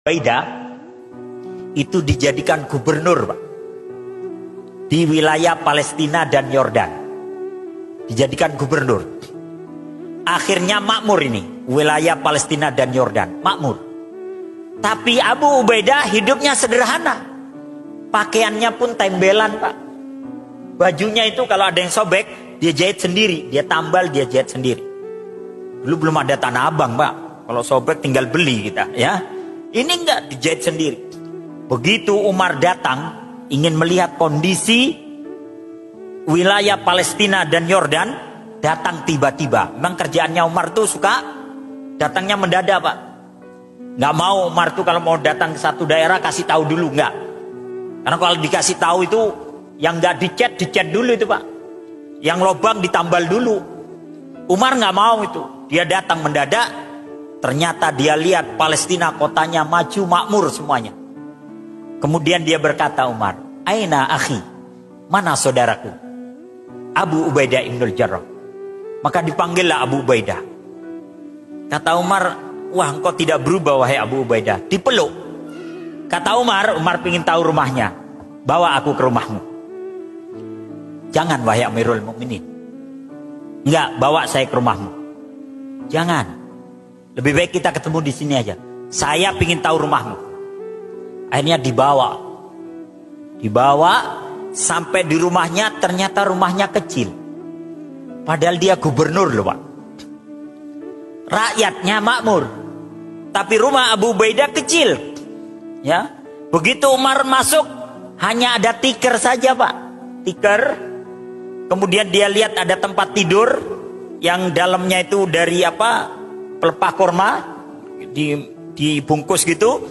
Ubaidah itu dijadikan gubernur, Pak, di wilayah Palestina dan Yordan. Dijadikan gubernur. Akhirnya makmur ini, wilayah Palestina dan Yordan, makmur. Tapi Abu Ubaidah hidupnya sederhana. Pakaiannya pun tembelan, Pak. Bajunya itu kalau ada yang sobek, dia jahit sendiri, dia tambal, dia jahit sendiri. Dulu belum ada Tanah Abang, Pak. Kalau sobek tinggal beli kita, ya. Ini enggak, dijahit sendiri. Begitu Umar datang ingin melihat kondisi wilayah Palestina dan Yordan, datang tiba-tiba. Memang kerjaannya Umar tuh suka datangnya mendadak, Pak. Nggak mau Umar tuh kalau mau datang ke satu daerah kasih tahu dulu, nggak. Karena kalau dikasih tahu itu yang nggak dicet dulu itu, Pak. Yang lobang ditambal dulu. Umar nggak mau itu. Dia datang mendadak. Ternyata dia lihat Palestina kotanya maju makmur semuanya. Kemudian dia berkata, Umar, "Aina akhi? Mana saudaraku? Abu Ubaidah ibnul Jarrah." Maka dipanggillah Abu Ubaidah. Kata Umar, "Wah, engkau tidak berubah wahai Abu Ubaidah." Dipeluk. Kata Umar ingin tahu rumahnya. "Bawa aku ke rumahmu." "Jangan wahai Amirul Mukminin." "Enggak, bawa saya ke rumahmu." "Jangan. Lebih baik kita ketemu di sini aja. Saya ingin tahu rumahmu." Akhirnya dibawa sampai di rumahnya. Ternyata rumahnya kecil. Padahal dia gubernur loh, Pak. Rakyatnya makmur. Tapi rumah Abu Ubaidah kecil. Ya. Begitu Umar masuk, hanya ada tikar saja, Pak. Tikar. Kemudian dia lihat ada tempat tidur yang dalamnya itu dari pelepah kurma dibungkus gitu.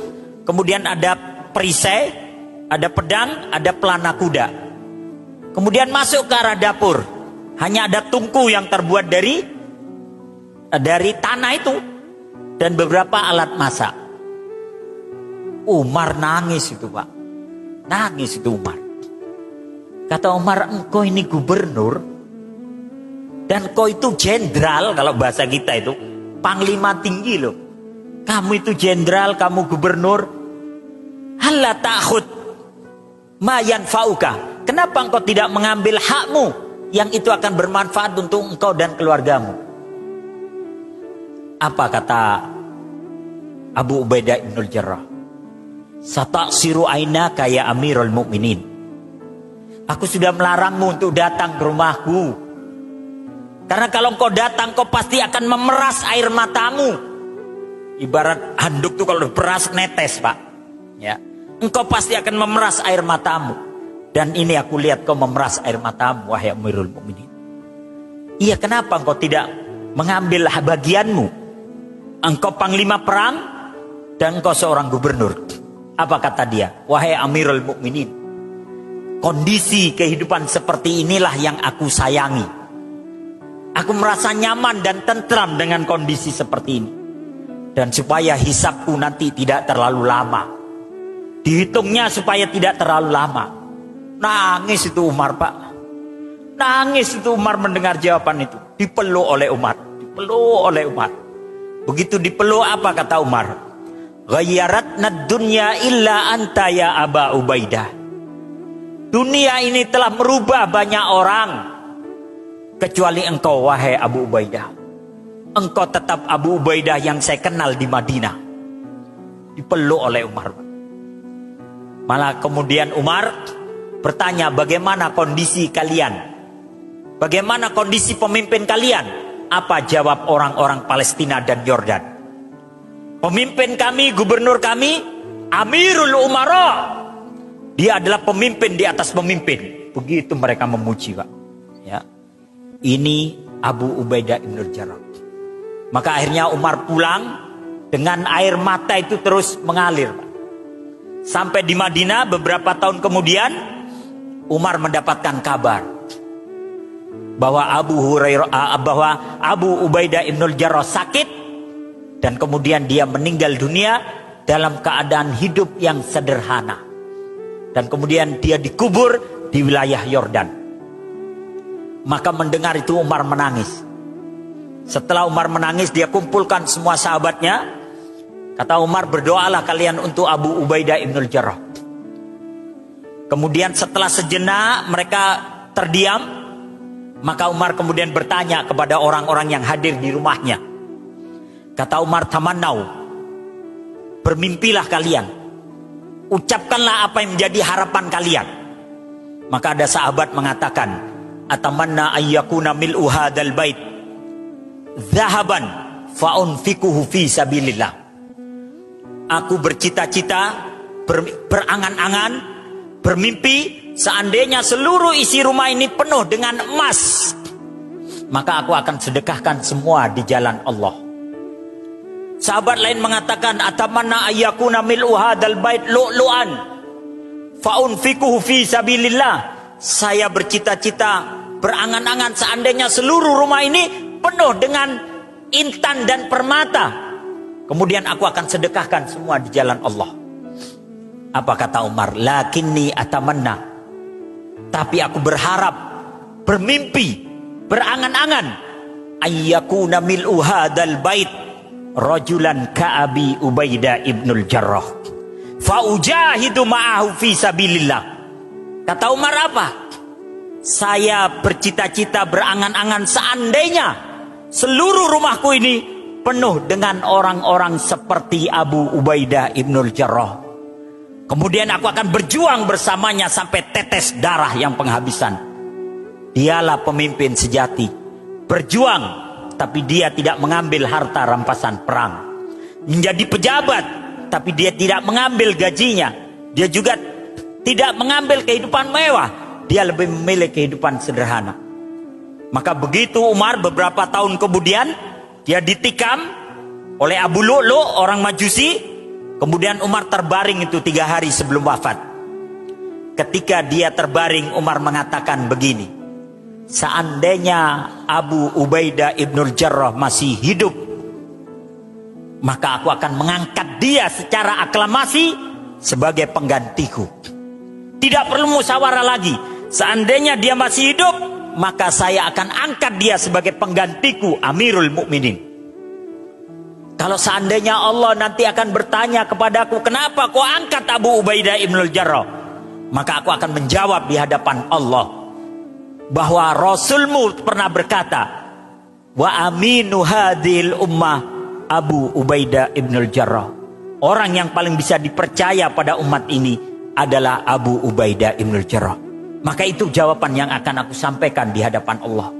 Kemudian ada perisai, ada pedang, ada pelana kuda. Kemudian masuk ke arah dapur. Hanya ada tungku yang terbuat dari tanah itu dan beberapa alat masak. Umar nangis itu, Pak. Nangis itu Umar. Kata Umar, "Engkau ini gubernur dan kau itu jenderal," kalau bahasa kita itu panglima tinggi loh. Kamu itu jenderal, kamu gubernur. Halla ta'khud ma yanfa'uka. Kenapa engkau tidak mengambil hakmu yang itu akan bermanfaat untuk engkau dan keluargamu? Apa kata Abu Ubaidah ibnul Jarrah? "Sata'siru ainaka ya Amirul Mukminin. Aku sudah melarangmu untuk datang ke rumahku. Karena kalau engkau datang, kau pasti akan memeras air matamu." Ibarat handuk tuh kalau diperas netes, Pak. Ya, engkau pasti akan memeras air matamu. Dan ini aku lihat kau memeras air matamu, wahai Amirul Mukminin. Iya, kenapa engkau tidak mengambil bagianmu? Engkau panglima perang dan engkau seorang gubernur. Apa kata dia? "Wahai Amirul Mukminin, kondisi kehidupan seperti inilah yang aku sayangi. Aku merasa nyaman dan tentram dengan kondisi seperti ini. Dan supaya hisabku nanti tidak terlalu lama. Dihitungnya supaya tidak terlalu lama." Nangis itu Umar, Pak. Nangis itu Umar mendengar jawaban itu. Dipeluk oleh Umar. Begitu dipeluk, apa kata Umar? "Ghayyaratna dunya illa anta ya Aba Ubaidah." Dunia ini telah merubah banyak orang, kecuali engkau, wahai Abu Ubaidah. Engkau tetap Abu Ubaidah yang saya kenal di Madinah. Dipeluk oleh Umar. Malah kemudian Umar bertanya, "Bagaimana kondisi kalian? Bagaimana kondisi pemimpin kalian?" Apa jawab orang-orang Palestina dan Yordan? "Pemimpin kami, gubernur kami, Amirul Umara. Dia adalah pemimpin di atas pemimpin." Begitu mereka memuji, Pak. Ya. Ini Abu Ubaidah ibnul Jarrah. Maka akhirnya Umar pulang dengan air mata itu terus mengalir, Pak. Sampai di Madinah beberapa tahun kemudian Umar mendapatkan kabar bahwa Abu Ubaidah ibnul Jarrah sakit dan kemudian dia meninggal dunia dalam keadaan hidup yang sederhana. Dan kemudian dia dikubur di wilayah Yordan. Maka mendengar itu Umar menangis. Setelah Umar menangis, dia kumpulkan semua sahabatnya. Kata Umar, berdoalah kalian untuk Abu Ubaidah ibnul Jarrah. Kemudian setelah sejenak mereka terdiam, maka Umar kemudian bertanya kepada orang-orang yang hadir di rumahnya. Kata Umar, tamannau, bermimpilah kalian, ucapkanlah apa yang menjadi harapan kalian. Maka ada sahabat mengatakan, atamanna ayyakuna mil'u hadzal bait zahaban fa'unfikuhu fi sabilillah. Aku bercita-cita, berangan-angan, bermimpi, seandainya seluruh isi rumah ini penuh dengan emas, maka aku akan sedekahkan semua di jalan Allah. Sahabat lain mengatakan, atamanna ayyakuna mil'u hadzal bait lu'lu'an fa'unfikuhu fi sabilillah. Saya bercita-cita, berangan-angan, seandainya seluruh rumah ini penuh dengan intan dan permata, kemudian aku akan sedekahkan semua di jalan Allah. Apa kata Umar? Lakinni atamanna, tapi aku berharap, bermimpi, berangan-angan, ayyakuna mil'u hadzal bait rajulan ka'abi Ubaidah ibnul Jarrah faujahidu ma'ahu fi sabilillah. Kata Umar apa? Saya bercita-cita, berangan-angan, seandainya seluruh rumahku ini penuh dengan orang-orang seperti Abu Ubaidah ibnul Jarrah, kemudian aku akan berjuang bersamanya sampai tetes darah yang penghabisan. Dialah pemimpin sejati, berjuang, tapi dia tidak mengambil harta rampasan perang. Menjadi pejabat, tapi dia tidak mengambil gajinya. Dia juga tidak mengambil kehidupan mewah. Dia lebih memilih kehidupan sederhana. Maka begitu Umar beberapa tahun kemudian, dia ditikam oleh Abu Lu'lu', orang Majusi. Kemudian Umar terbaring itu 3 hari sebelum wafat. Ketika dia terbaring, Umar mengatakan begini, seandainya Abu Ubaidah ibnul Jarrah masih hidup, maka aku akan mengangkat dia secara aklamasi sebagai penggantiku. Tidak perlu musyawarah lagi. Seandainya dia masih hidup, maka saya akan angkat dia sebagai penggantiku, Amirul Mukminin. Kalau seandainya Allah nanti akan bertanya kepadaku, kenapa kau angkat Abu Ubaidah ibnul Jarrah? Maka aku akan menjawab di hadapan Allah bahwa Rasulmu pernah berkata, wa aminu hadhil ummah Abu Ubaidah ibnul Jarrah. Orang yang paling bisa dipercaya pada umat ini adalah Abu Ubaidah ibnul Jarrah. Maka itu jawaban yang akan aku sampaikan di hadapan Allah.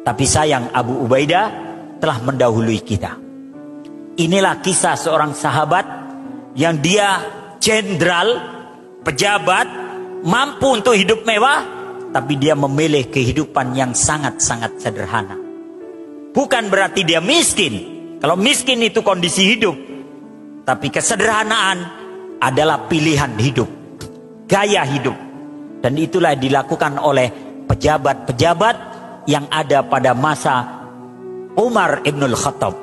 Tapi sayang, Abu Ubaidah telah mendahului kita. Inilah kisah seorang sahabat yang dia jenderal, pejabat, mampu untuk hidup mewah, tapi dia memilih kehidupan yang sangat-sangat sederhana. Bukan berarti dia miskin. Kalau miskin itu kondisi hidup. Tapi kesederhanaan adalah pilihan hidup, gaya hidup. Dan itulah dilakukan oleh pejabat-pejabat yang ada pada masa Umar ibnul Khattab.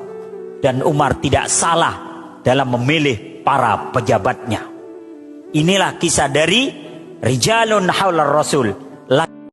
Dan Umar tidak salah dalam memilih para pejabatnya. Inilah kisah dari Rijalun Haular Rasul,